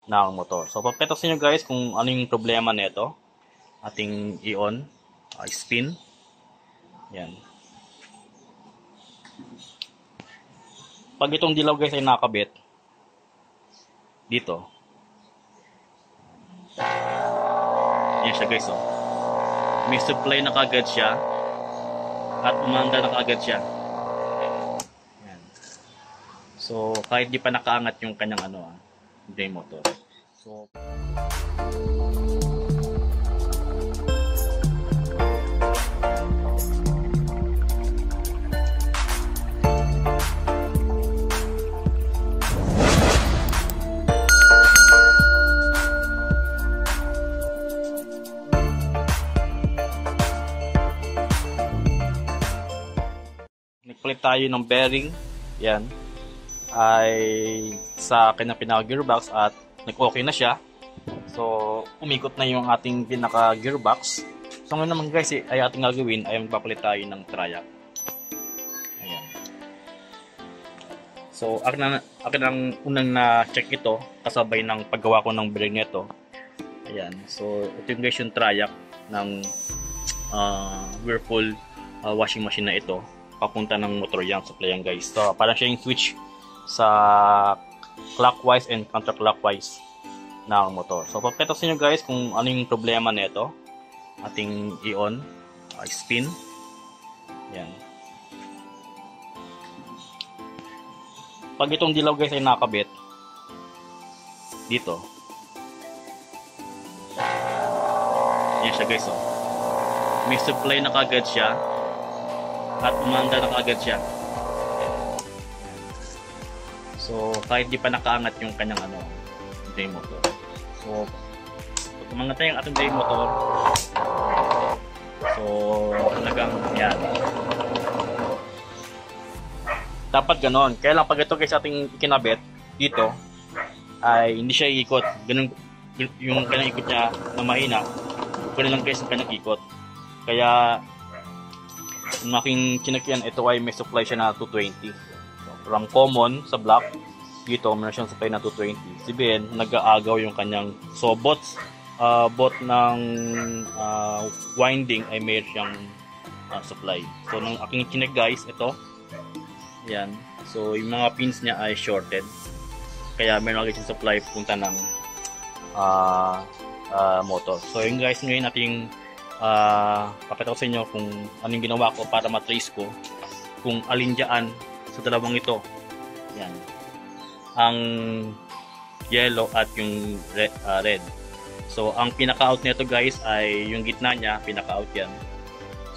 ng motor. So, papakita sa inyo guys kung ano yung problema nito. Ating i-on, spin. Yan. Pag itong dilaw guys ay nakabit dito. Yan siya guys, oh. May supply na kagad siya at umanda na kagad siya. Yan. So, kahit di pa nakaangat yung kanyang drain motor. So, nagpalit tayo ng bearing. Yan. Ay sa kanyang pinaka-gearbox at nag-okay na siya. So, umikot na yung ating pinaka-gearbox. So, ngayon naman guys, ay ating gagawin ay magpapalit tayo ng triac. Ayan. So, akin ang unang na-check ito kasabay ng paggawa ko ng bearing nito. Ayan. So, ito yung guys yung triac ng Whirlpool washing machine na ito. Papunta ng motor yang supply yan guys. So, parang siya yung switch sa clockwise and counterclockwise ng motor. So, papakita sa inyo guys kung ano yung problema nito. Ating i-on, spin. Yan. Pag itong dilaw guys ay nakabit dito. Yan siya guys, oh. May supply na kagad siya at umanda na kagad siya. So, kahit di pa nakaangat yung kanyang drain motor. So, pag umangat na yung ating drain motor, so, talagang yan. Dapat ganon. Kaya lang pag ito guys ating kinabit dito, ay hindi siya iikot. Ganun yung kanyang ikot niya na mahina. Ganun lang guys ang kanyang ikot. Kaya, yung aking kinakyan, ito ay may supply siya na 220. From common sa block, dito meron siyang supply na 220. Sabihin, nag-aagaw yung kanyang bot ng winding ay meron siyang supply. So, nung aking chinek guys, ito, yan. So, yung mga pins niya ay shorted. Kaya meron agad yung supply punta ng motor. So, yun guys, ngayon nating pakita ko sa inyo kung anong ginawa ko para matrace ko kung alin dyan sa dalawang ito. Yan. Ang yellow at yung red. So, ang pinaka-out nito guys ay yung gitna niya, pinaka-out yan.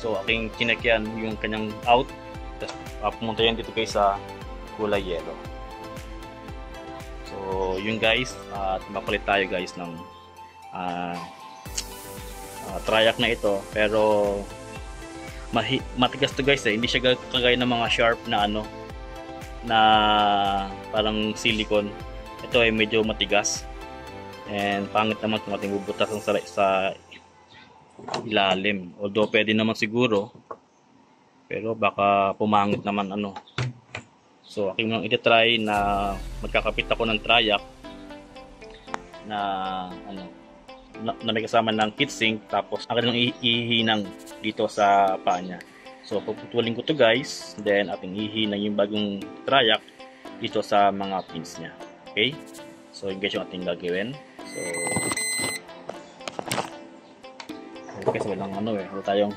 So, aking chinek yan yung kanyang out. Tapos, pumunta yan dito guys sa kulay yellow. So, yun guys. At mapalit tayo guys ng triac na ito. Pero, matigas to guys eh. Hindi siya kagaya ng mga sharp na na parang silicone. Ito ay medyo matigas and pangit naman kung ating bubutasan sa ilalim, although pwede naman siguro, pero baka pumangit naman so aking lang i-try na magkakapit ako ng triac na na may kasama ng heatsink, tapos akin lang ihinang dito sa paa niya. So, puputulin ko to guys, then ating ihinang yung bagong triac dito sa mga pins niya. Okay? So, yun guys yung ating gagawin. So, kasi walang wala tayong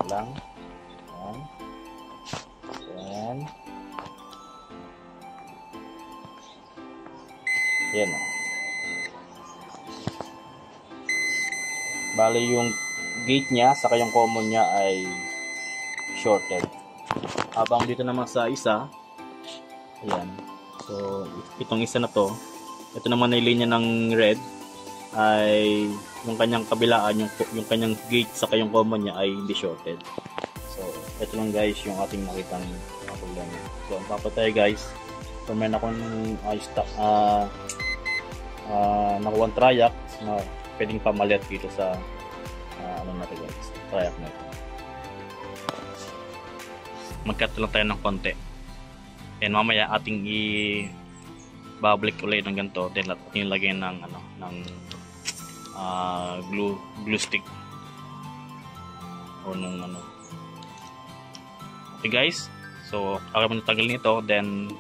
lang. Yan. Yan. Bale yung gate niya saka yung common niya ay shorted. Habang dito naman sa isa, ayan. So, itong isa na to, ito naman ay linya ng red, ay yung kanyang kabilaan, yung kanyang gate saka yung common niya ay hindi shorted. So, ito lang guys yung ating nakitang problema. So, ang papatay guys, so meron akong nakuha triac na pwedeng pamalit dito sa natin guys, triac na ito. Magkat lang tayo ng konti. Then mamaya ating babalik ulit ng ganito, then ating lagyan ng glue stick o nung Okay guys, so ako muna tagalin ito, then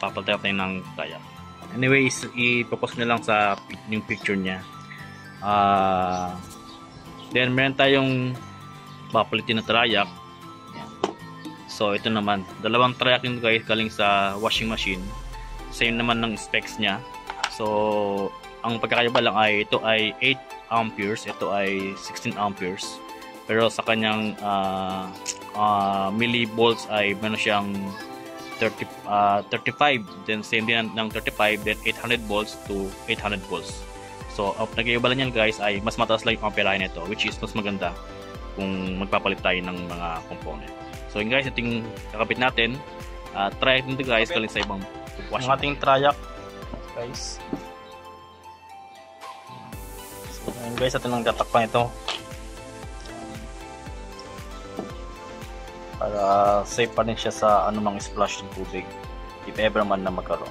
papalitan natin ng kayak. Anyways, i-focus nyo lang sa yung picture niya. Then meron tayong papalitin na trayak. So ito naman, dalawang trayak yun guys, galing sa washing machine. Same naman ng specs niya. So ang pagkakaiba lang ay ito ay 8 amperes, ito ay 16 amperes. Pero sa kanyang millivolts ay meron siyang 35, then same din ng 35, then 800 volts to 800 volts. So ang nag-iiba lang yan guys ay mas mataas lang yung amperahe nito, which is mas maganda kung magpapalit tayo ng mga component. So yun guys, ito yung kakabit natin. Triac nito guys, galing sa ibang washing. Yung ating triac guys. So yun guys, ito nang tatakpan ito para safe pa rin siya sa anumang splash ng tubig if ever man na magkaroon.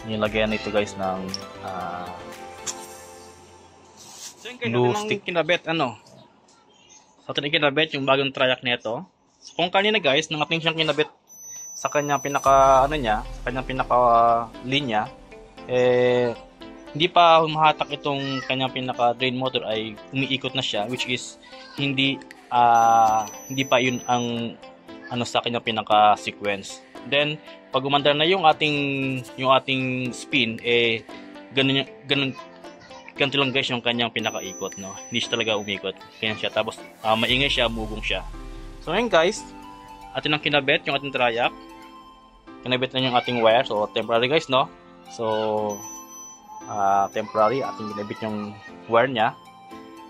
Nilagyan nito guys ng glue stick. Kinabit sa atin kinabit yung bagong triac nito. So, kung kanina guys, nang ating siyang kinabit sa kanyang pinaka sa kanyang pinaka linya, hindi pa humahatak itong kanyang pinaka drain motor, ay umiikot na siya, which is hindi pa yun ang sa kanyang pinaka sequence. Then pag umandar na yung ating spin, ganito lang guys yung kanyang pinaka-ikot, no? Hindi siya talaga umikot, kaya siya, tapos maingay siya, mugong siya. So ngayon guys, atin ang kinabit yung ating triac. Kinabit na yung ating wire, so temporary guys, no? So temporary, ating kinabit yung wire nya,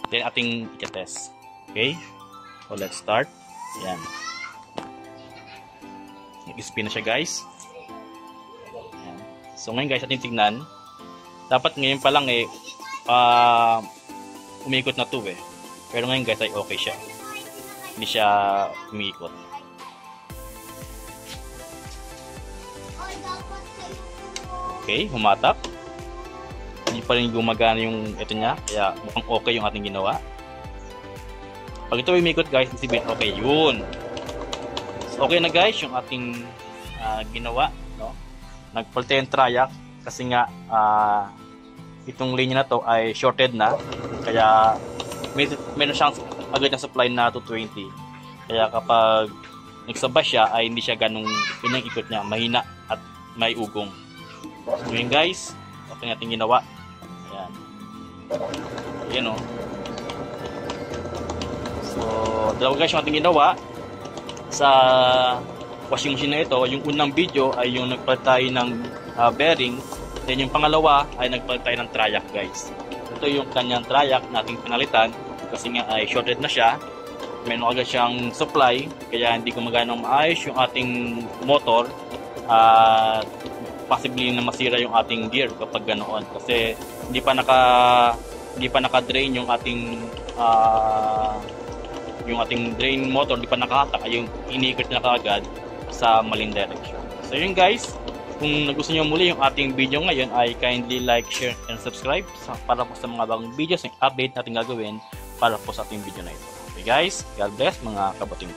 then ating i-test. Okay, so let's start. Yan, nag-spin na siya guys. Yan. So ngayon guys, ating tignan. Dapat ngayon pa lang umiikot na to pero ngayon guys ay okay siya, hindi siya umiikot. Okay, humatak. Hindi pa rin gumagana yung ito niya, kaya mukhang okay yung ating ginawa. Pag ito umikot guys, isipin okay yun. So, okay na guys yung ating ginawa, no? Nagpalit yung triac kasi nga itong linya na to ay shorted na, kaya meron siyang agad na supply na 220. Kaya kapag nagsabay siya ay hindi siya ganong yung ikot niya, mahina at may ugong. So yun guys, okay natin ginawa. Ayan. Ayan o. So dalawa guys yung ating ginawa sa washing machine na ito. Yung unang video ay yung nagpalit tayo ng bearing. Then yung pangalawa ay nagpalit tayo ng triac guys. Ito yung kanyang triac nating pinalitan kasi nga ay shorted na siya. Meron agad siyang supply, kaya hindi gumagana ng maayos yung ating motor. Possibly na masira yung ating gear kapag ganoon kasi hindi pa naka-drain yung ating drain motor, hindi pa nakahatak, ay yung inikot na kaagad sa maling direction. So yun guys, kung nagustuhan nyo muli yung ating video ngayon ay kindly like, share, and subscribe para po sa mga bagong videos na update natin gagawin para po sa ating video na ito. Okay guys, God bless mga kabating.